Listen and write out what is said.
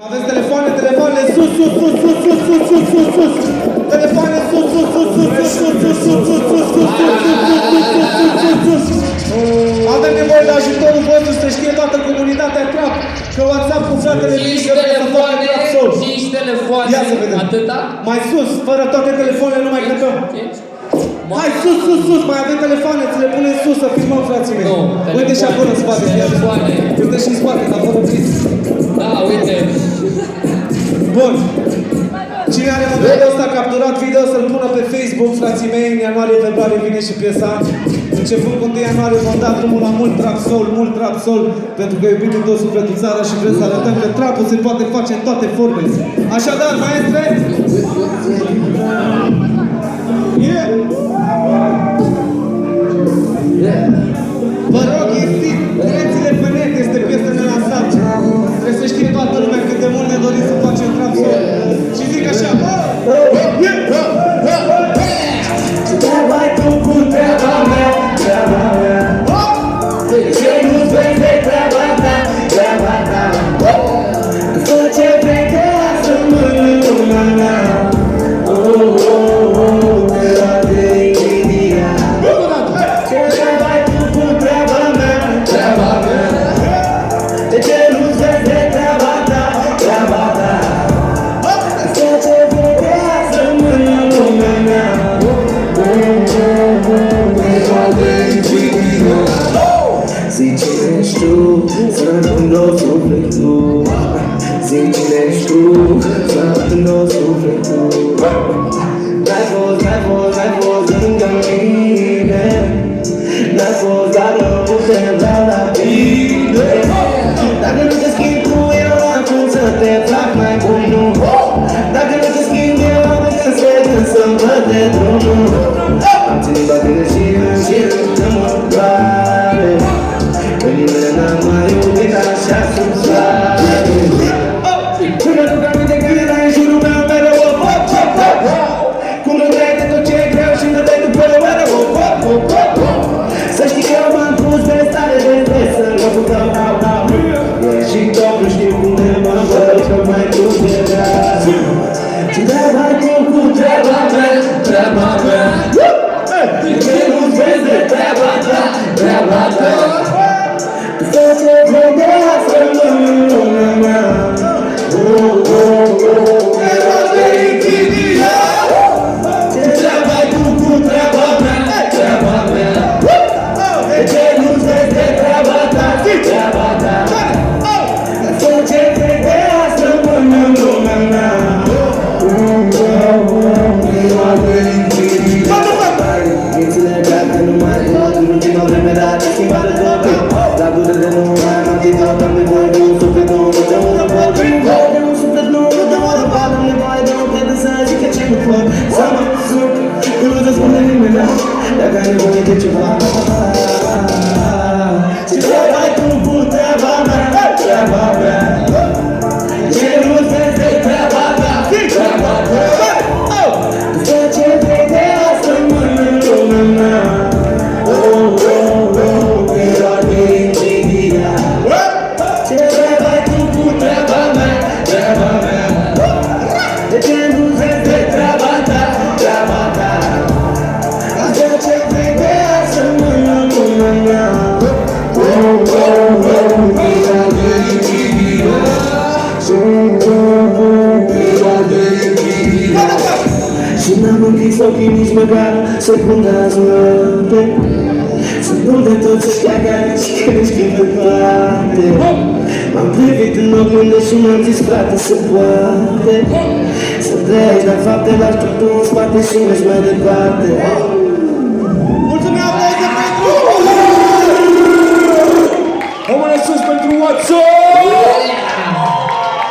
Aveți telefoane, sus, sus, sus, sus, sus, sus, sus, sus, sus. Telefoane sus, sus, sus, sus, sus, sus, sus, sus, sus, sus, sus, sus, sus. Avem nevoie de ajutorul vostru să știe toată comunitatea Trap că WhatsApp cu fratele Miș că trebuie să facă Trap Show. 5 telefoane, Ia să vedem. atâta? Mai sus, fără toate telefoanele nu mai cântăm. Hai sus, sus, sus, mai avem telefoane, ți le punem sus să filmăm, frații mei. Nu, uite și acolo în spate. Telefoane. Uite și în spate, ca fără pris. Da, uite. Bun. Cine are modelul ăsta capturat video să-l pună pe Facebook, frații mei, în ianuarie-februarie vine și piesa. Începând cu 1 ianuarie vom da drumul la mult trap soul, pentru că iubim din tot sufletul țara și vrem să arătăm că trapul se poate face în toate formele. Așadar, maestre, vă rog, țineți-le pe net, este piesă nelansată. Trebuie să știe toată lumea cât de mult ne dorim să facem trap soul. Și zic așa, treaba-i tu cu treaba mea, treaba mea. Ce nu-ți vede treaba ta, treaba ta. Fă ce vrei că lasă mâna lumea mea. Te roade invidia. Treaba-i tu cu treaba mea, treaba mea. De ce nu-ți vede treaba ta, treaba ta. Fă ce vrei că lasă mâna lumea mea. Zici cine ești tu, să răspund-o sufletul. Zici cine ești tu, să răspund-o sufletul. N-ai fost lângă mine. N-ai fost, dar nu te vreau la tine. Dacă nu te schimb cu el, acum să te fac mai bun, nu. Dacă nu te schimb eu, am gândit să-mi văd de drumul. Am ținut batele și nu mă doare. Că nimeni n-a mai iubit așa sub soare. Până tu ca minte când erai în jurul meu mereu. Cum nu trăi de tot ce e greu și nu dai după mereu. Să știi că eu m-am pus pe stare de stres în locul tău. Și tot nu știu cum de mă văd că mai tu de drag. Treaba-i tu cu treaba mea, treaba mea. De ce nu-ți vezi de treaba ta, treaba ta. Fă ce vrei de asta în lumea mea. Te roade invidia. Treaba-i tu cu treaba mea, treaba mea. De ce nu-ți vezi de treaba ta, treaba ta. Fă ce vrei de asta în lumea mea. Te roade invidia. Mințile pleacă, nu mai pot. În ultima vreme, dar te schimba de tot. La durere nu mai am activat. Am nevoie de un suflet nou, nu de un răbăt. Am nevoie de un suflet nou, nu de un răbăt. Am nevoie de un prieten să zică ce nu pot. Să mă sunt, că nu te spune nimeni. Dacă ai nevoie de ceva. Și treaba-i tu cu treaba mea, treaba mea. Ce nu-ți vezi de treaba ta, treaba ta. Fă ce vrei de asta în lumea mea. Te roade invidia. Treaba-i tu cu treaba mea, treaba mea. De ce nu-ți vezi de treaba ta, treaba ta. Fă ce vrei de asta în lumea mea. Te roade invidia. Te roade invidia. Și n-am închis ochii nici măcar secunda noapte. Sunt mult de tot să știa care și când schimbă toate. M-am privit în oglindă și m-am zis, frate, se poate. Să trăiești, dar fapte lași totul în spate și mergi mai departe.